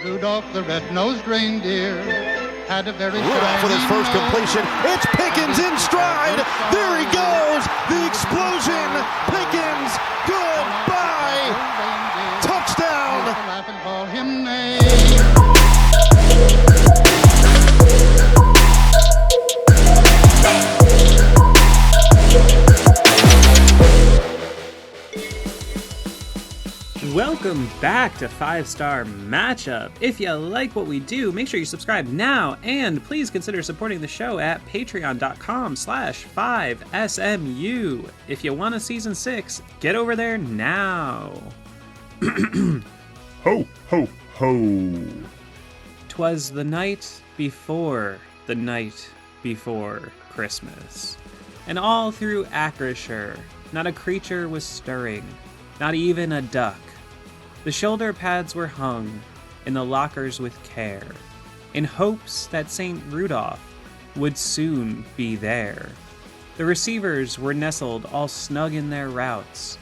Rudolph the red-nosed reindeer had a very Rudolph with his first completion. It's Pickens in stride. There he goes. The explosion. Pickens. Goodbye. Touchdown. Laugh and call him name. Welcome back to 5-Star Matchup. If you like what we do, make sure you subscribe now, and please consider supporting the show at patreon.com/5SMU. If you want a season 6, get over there now. Ho, ho, ho. 'Twas the night before Christmas, and all through Acrisure, not a creature was stirring, not even a duck. The shoulder pads were hung in the lockers with care, in hopes that St. Rudolph would soon be there. The receivers were nestled all snug in their routes,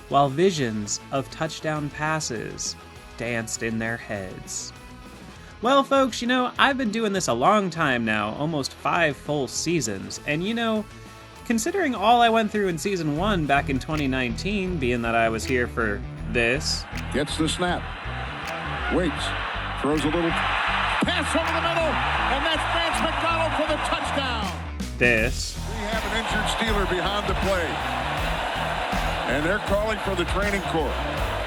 while visions of touchdown passes danced in their heads. Well, folks, I've been doing this a long time now, almost 5 full seasons, and considering all I went through in Season 1 back in 2019, being that I was here for this. Gets the snap. Waits. Throws a little pass over the middle. And that's Vance McDonald for the touchdown. This. We have an injured Steeler behind the play. And they're calling for the training court.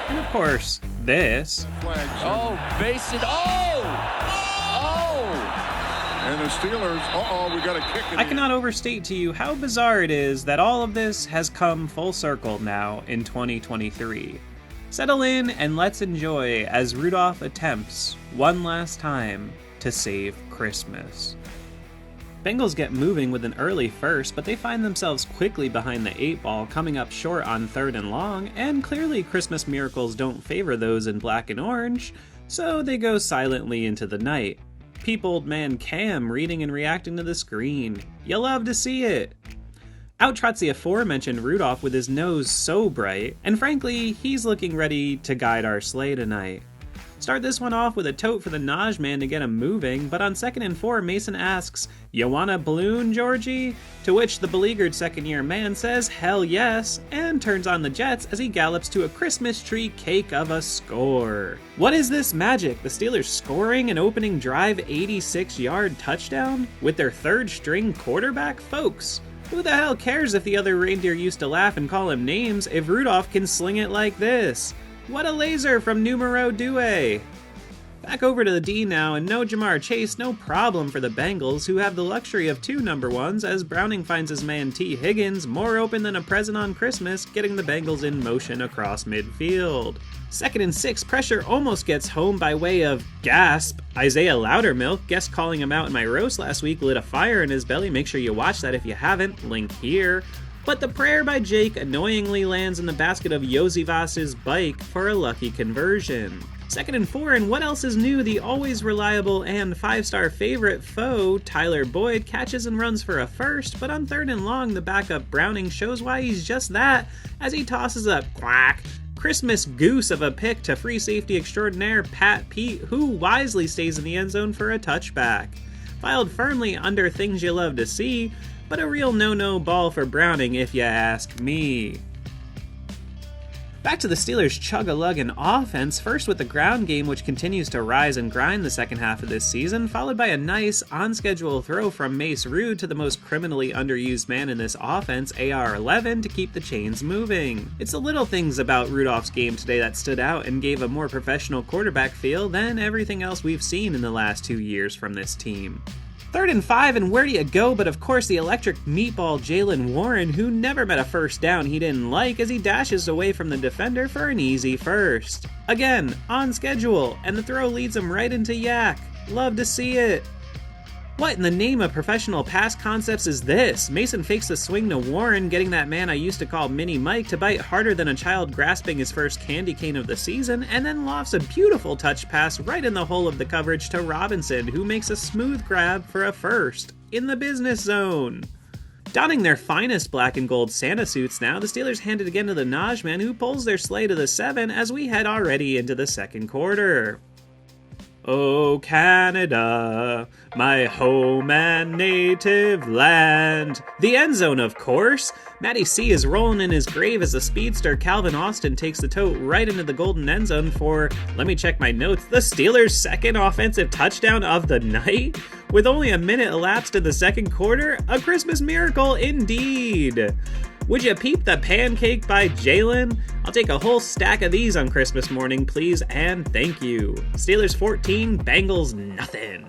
And of course, this. Flags. Oh, Mason. And the Steelers, we got a kick. I cannot overstate to you how bizarre it is that all of this has come full circle now in 2023. Settle in and let's enjoy as Rudolph attempts one last time to save Christmas. Bengals get moving with an early first, but they find themselves quickly behind the 8 ball, coming up short on 3rd and long, and clearly Christmas miracles don't favor those in black and orange, so they go silently into the night. Peopled man Cam reading and reacting to the screen. You love to see it. Out trots the aforementioned Rudolph with his nose so bright, and frankly, he's looking ready to guide our sleigh tonight. Start this one off with a tote for the Naj man to get him moving, but on 2nd and 4, Mason asks, "You want a balloon, Georgie?" To which the beleaguered second-year man says, "Hell yes," and turns on the Jets as he gallops to a Christmas tree cake of a score. What is this magic? The Steelers scoring an opening drive 86-yard touchdown with their 3rd-string quarterback? Folks, who the hell cares if the other reindeer used to laugh and call him names if Rudolph can sling it like this? What a laser from numero due! Back over to the D now, and no Jamar Chase, no problem for the Bengals, who have the luxury of 2 number 1s as Browning finds his man T. Higgins more open than a present on Christmas, getting the Bengals in motion across midfield. 2nd and 6, pressure almost gets home by way of gasp. Isaiah Loudermilk, guest calling him out in my roast last week, lit a fire in his belly. Make sure you watch that if you haven't, link here. But the prayer by Jake annoyingly lands in the basket of Yosivas's bike for a lucky conversion. 2nd and 4, and what else is new? The always reliable and 5-star favorite foe, Tyler Boyd, catches and runs for a first, but on 3rd and long, the backup Browning shows why he's just that, as he tosses a quack Christmas goose of a pick to free safety extraordinaire Pat Pete, who wisely stays in the end zone for a touchback. Filed firmly under things you love to see, but a real no-no ball for Browning if you ask me. Back to the Steelers' chug-a-luggin' offense, first with the ground game, which continues to rise and grind the second half of this season, followed by a nice on-schedule throw from Mace Rude to the most criminally underused man in this offense, AR-11, to keep the chains moving. It's the little things about Rudolph's game today that stood out and gave a more professional quarterback feel than everything else we've seen in the last 2 years from this team. 3rd and 5, and where do you go but of course the electric meatball Jalen Warren, who never met a first down he didn't like as he dashes away from the defender for an easy first. Again, on schedule, and the throw leads him right into Yak. Love to see it. What in the name of professional pass concepts is this? Mason fakes the swing to Warren, getting that man I used to call Mini Mike to bite harder than a child grasping his first candy cane of the season, and then lofts a beautiful touch pass right in the hole of the coverage to Robinson, who makes a smooth grab for a first in the business zone. Donning their finest black and gold Santa suits now, the Steelers hand it again to the Naj man, who pulls their sleigh to the 7 as we head already into the second quarter. Oh, Canada, my home and native land. The end zone, of course. Matty C is rolling in his grave as the speedster Calvin Austin takes the tote right into the golden end zone for, let me check my notes, the Steelers' second offensive touchdown of the night? With only a minute elapsed in the second quarter, a Christmas miracle indeed. Would you peep the pancake by Jalen? I'll take a whole stack of these on Christmas morning, please, and thank you. Steelers 14, Bengals nothing.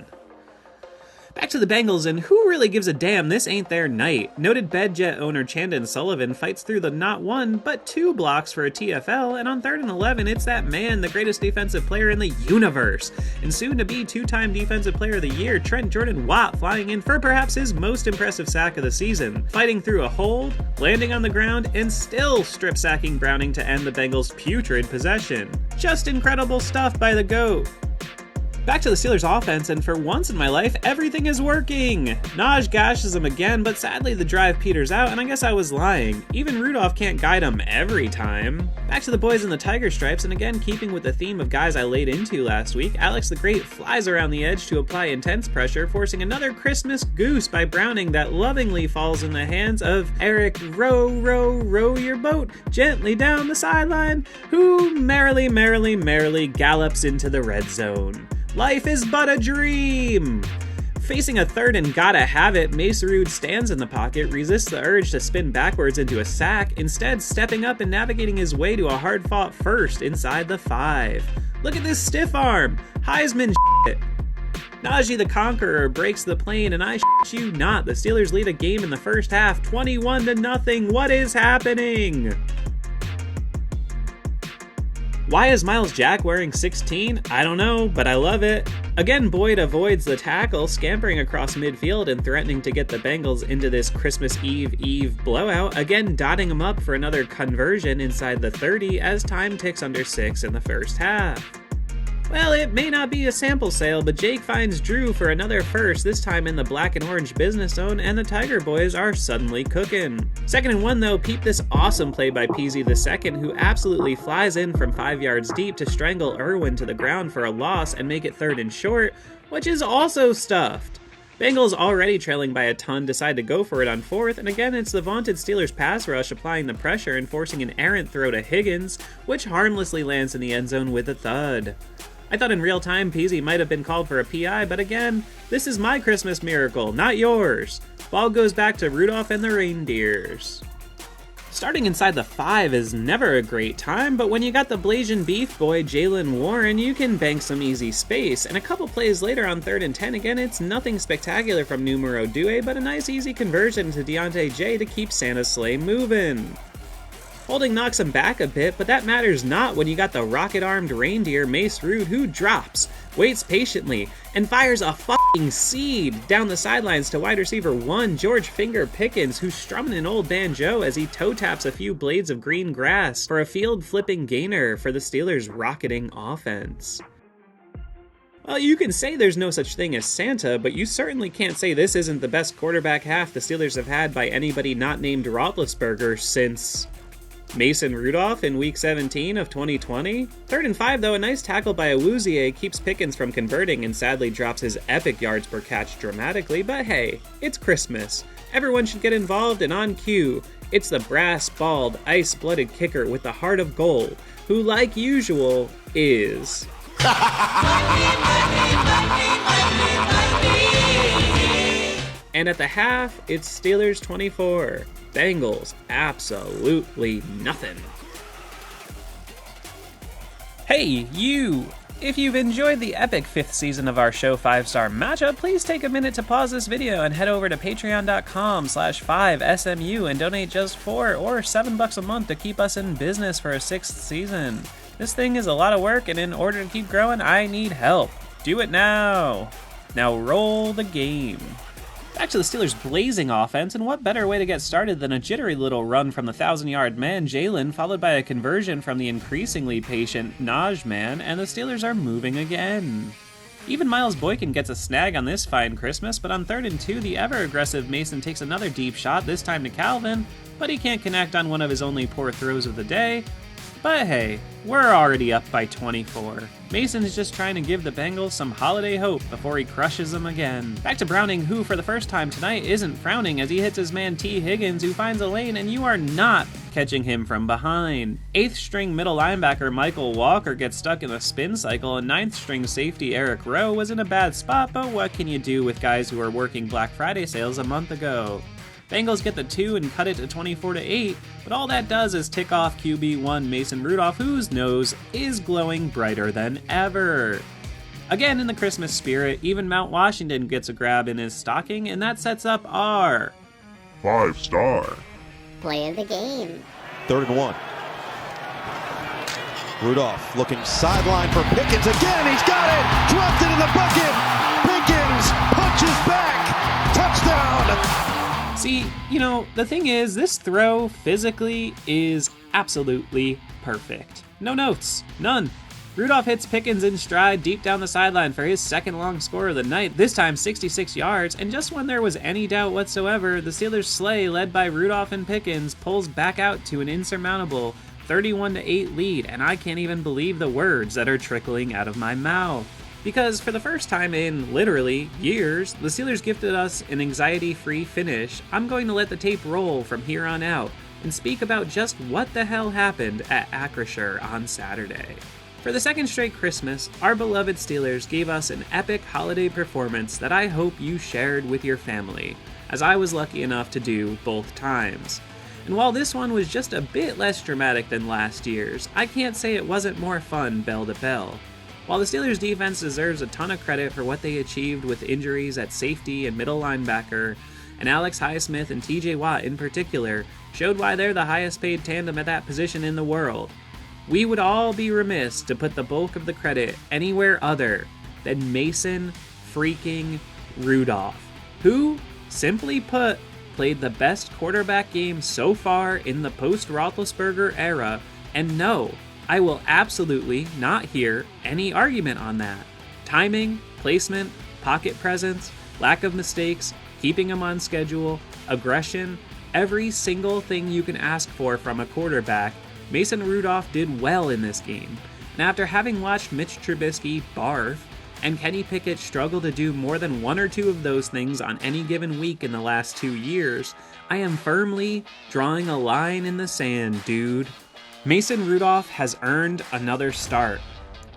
Back to the Bengals, and who really gives a damn, this ain't their night. Noted BedJet owner Chandon Sullivan fights through the not one, but two blocks for a TFL, and on 3rd and 11, it's that man, the greatest defensive player in the universe, and soon-to-be two-time Defensive Player of the Year, Trent Jordan Watt, flying in for perhaps his most impressive sack of the season, fighting through a hold, landing on the ground, and still strip-sacking Browning to end the Bengals' putrid possession. Just incredible stuff by the GOAT. Back to the Steelers offense, and for once in my life, everything is working! Naj gashes him again, but sadly the drive peters out, and I guess I was lying. Even Rudolph can't guide him every time. Back to the boys in the tiger stripes, and again keeping with the theme of guys I laid into last week, Alex the Great flies around the edge to apply intense pressure, forcing another Christmas goose by Browning that lovingly falls in the hands of Eric Row, row your boat gently down the sideline, who merrily gallops into the red zone. Life is but a dream! Facing a 3rd and gotta have it, Mason Rudolph stands in the pocket, resists the urge to spin backwards into a sack, instead stepping up and navigating his way to a hard-fought first inside the 5. Look at this stiff arm! Heisman shit! Najee the Conqueror breaks the plane, and I shit you not, the Steelers lead a game in the first half, 21-0. What is happening? Why is Miles Jack wearing 16? I don't know, but I love it. Again, Boyd avoids the tackle, scampering across midfield and threatening to get the Bengals into this Christmas Eve blowout, again dotting him up for another conversion inside the 30 as time ticks under 6 in the first half. Well, it may not be a sample sale, but Jake finds Drew for another first, this time in the black and orange business zone, and the Tiger Boys are suddenly cooking. 2nd and 1 though, peep this awesome play by Peasy II, who absolutely flies in from 5 yards deep to strangle Irwin to the ground for a loss and make it 3rd and short, which is also stuffed. Bengals, already trailing by a ton, decide to go for it on 4th, and again it's the vaunted Steelers pass rush applying the pressure and forcing an errant throw to Higgins, which harmlessly lands in the end zone with a thud. I thought in real time Peasy might have been called for a PI, but again, this is my Christmas miracle, not yours. Ball goes back to Rudolph and the Reindeers. Starting inside the 5 is never a great time, but when you got the Blasian Beef boy Jalen Warren, you can bank some easy space, and a couple plays later on 3rd and 10, again, it's nothing spectacular from Numero Due, but a nice easy conversion to Deontay J to keep Santa's sleigh moving. Holding knocks him back a bit, but that matters not when you got the rocket-armed reindeer Mace Rude, who drops, waits patiently, and fires a fucking seed down the sidelines to wide receiver 1, George Finger Pickens, who's strumming an old banjo as he toe taps a few blades of green grass for a field-flipping gainer for the Steelers' rocketing offense. Well, you can say there's no such thing as Santa, but you certainly can't say this isn't the best quarterback half the Steelers have had by anybody not named Roethlisberger since Mason Rudolph in Week 17 of 2020. 3rd and 5 though, a nice tackle by Awuzie keeps Pickens from converting and sadly drops his epic yards per catch dramatically, but hey, it's Christmas. Everyone should get involved, and on cue, it's the brass-balled, ice-blooded kicker with the heart of gold, who like usual is... And at the half, it's Steelers 24. Bengals absolutely nothing. Hey, you! If you've enjoyed the epic 5th season of our show 5-Star Matchup, please take a minute to pause this video and head over to patreon.com/5SMU and donate just $4 or $7 a month to keep us in business for a 6th season. This thing is a lot of work, and in order to keep growing, I need help. Do it now! Now roll the game. Back to the Steelers' blazing offense, and what better way to get started than a jittery little run from the 1,000-yard man, Jalen, followed by a conversion from the increasingly patient Naj man, and the Steelers are moving again. Even Miles Boykin gets a snag on this fine Christmas, but on 3rd and 2, the ever-aggressive Mason takes another deep shot, this time to Calvin, but he can't connect on one of his only poor throws of the day. But hey, we're already up by 24. Mason's just trying to give the Bengals some holiday hope before he crushes them again. Back to Browning, who for the first time tonight isn't frowning as he hits his man T. Higgins, who finds a lane, and you are not catching him from behind. 8th string middle linebacker Michael Walker gets stuck in a spin cycle, and 9th string safety Eric Rowe was in a bad spot, but what can you do with guys who were working Black Friday sales a month ago? Bengals get the 2 and cut it to 24-8, but all that does is tick off QB1 Mason Rudolph, whose nose is glowing brighter than ever. Again, in the Christmas spirit, even Mount Washington gets a grab in his stocking, and that sets up our 5-star play of the game. 3rd and 1. Rudolph looking sideline for Pickens again. He's got it. Dropped it in the bucket. Pickens punches back. Touchdown. See, the thing is, this throw physically is absolutely perfect. No notes, none. Rudolph hits Pickens in stride deep down the sideline for his second long score of the night, this time 66 yards, and just when there was any doubt whatsoever, the Steelers' sleigh, led by Rudolph and Pickens, pulls back out to an insurmountable 31-8 lead, and I can't even believe the words that are trickling out of my mouth. Because for the first time in, literally, years, the Steelers gifted us an anxiety-free finish. I'm going to let the tape roll from here on out and speak about just what the hell happened at Acrisure on Saturday. For the second straight Christmas, our beloved Steelers gave us an epic holiday performance that I hope you shared with your family, as I was lucky enough to do both times. And while this one was just a bit less dramatic than last year's, I can't say it wasn't more fun bell to bell. While the Steelers' defense deserves a ton of credit for what they achieved with injuries at safety and middle linebacker, and Alex Highsmith and TJ Watt in particular showed why they're the highest paid tandem at that position in the world, we would all be remiss to put the bulk of the credit anywhere other than Mason freaking Rudolph, who, simply put, played the best quarterback game so far in the post-Roethlisberger era, and no, I will absolutely not hear any argument on that. Timing, placement, pocket presence, lack of mistakes, keeping them on schedule, aggression, every single thing you can ask for from a quarterback, Mason Rudolph did well in this game. And after having watched Mitch Trubisky barf and Kenny Pickett struggle to do more than one or two of those things on any given week in the last 2 years, I am firmly drawing a line in the sand, dude. Mason Rudolph has earned another start.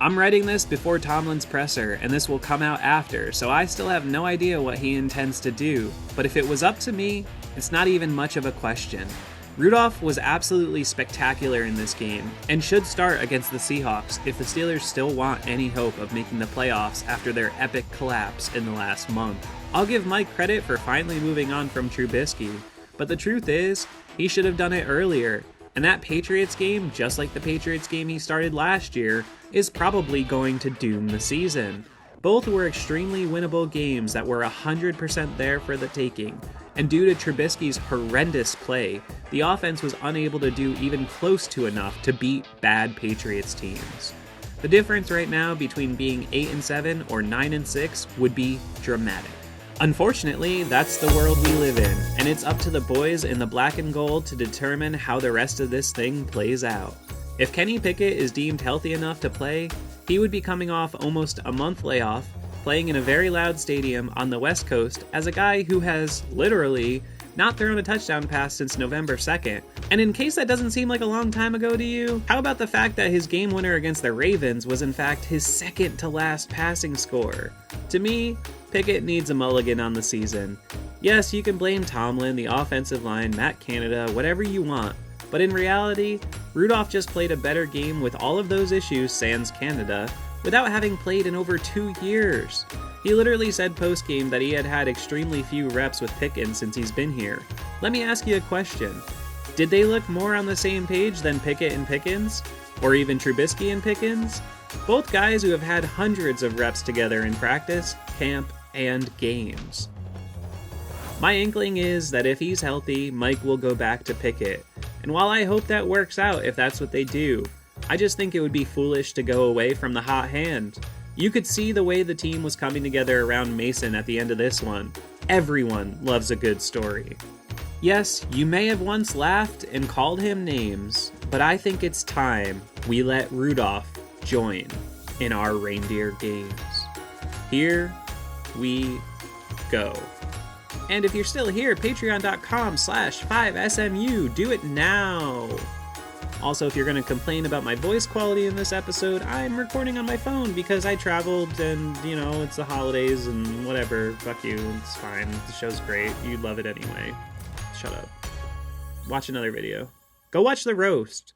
I'm writing this before Tomlin's presser, and this will come out after, so I still have no idea what he intends to do, but if it was up to me, it's not even much of a question. Rudolph was absolutely spectacular in this game, and should start against the Seahawks if the Steelers still want any hope of making the playoffs after their epic collapse in the last month. I'll give Mike credit for finally moving on from Trubisky, but the truth is, he should have done it earlier. And that Patriots game, just like the Patriots game he started last year, is probably going to doom the season. Both were extremely winnable games that were 100% there for the taking, and due to Trubisky's horrendous play, the offense was unable to do even close to enough to beat bad Patriots teams. The difference right now between being 8-7 or 9-6 would be dramatic. Unfortunately, that's the world we live in, and it's up to the boys in the black and gold to determine how the rest of this thing plays out. If Kenny Pickett is deemed healthy enough to play, he would be coming off almost a month layoff, playing in a very loud stadium on the West Coast as a guy who has, literally, not thrown a touchdown pass since November 2nd. And in case that doesn't seem like a long time ago to you, how about the fact that his game winner against the Ravens was in fact his second to last passing score? To me, Pickett needs a mulligan on the season. Yes, you can blame Tomlin, the offensive line, Matt Canada, whatever you want, but in reality, Rudolph just played a better game with all of those issues, sans Canada, without having played in over 2 years. He literally said post-game that he had had extremely few reps with Pickens since he's been here. Let me ask you a question. Did they look more on the same page than Pickett and Pickens? Or even Trubisky and Pickens? Both guys who have had hundreds of reps together in practice, camp, and games. My inkling is that if he's healthy, Mike will go back to Pickett. And while I hope that works out if that's what they do, I just think it would be foolish to go away from the hot hand. You could see the way the team was coming together around Mason at the end of this one. Everyone loves a good story. Yes, you may have once laughed and called him names, But I think it's time we let Rudolph join in our reindeer games. Here we go. And if you're still here, patreon.com/5SMU. Do it now. Also, if you're going to complain about my voice quality in this episode, I'm recording on my phone because I traveled and, you know, it's the holidays and whatever. Fuck you. It's fine. The show's great. You'd love it anyway. Shut up. Watch another video. Go watch the roast.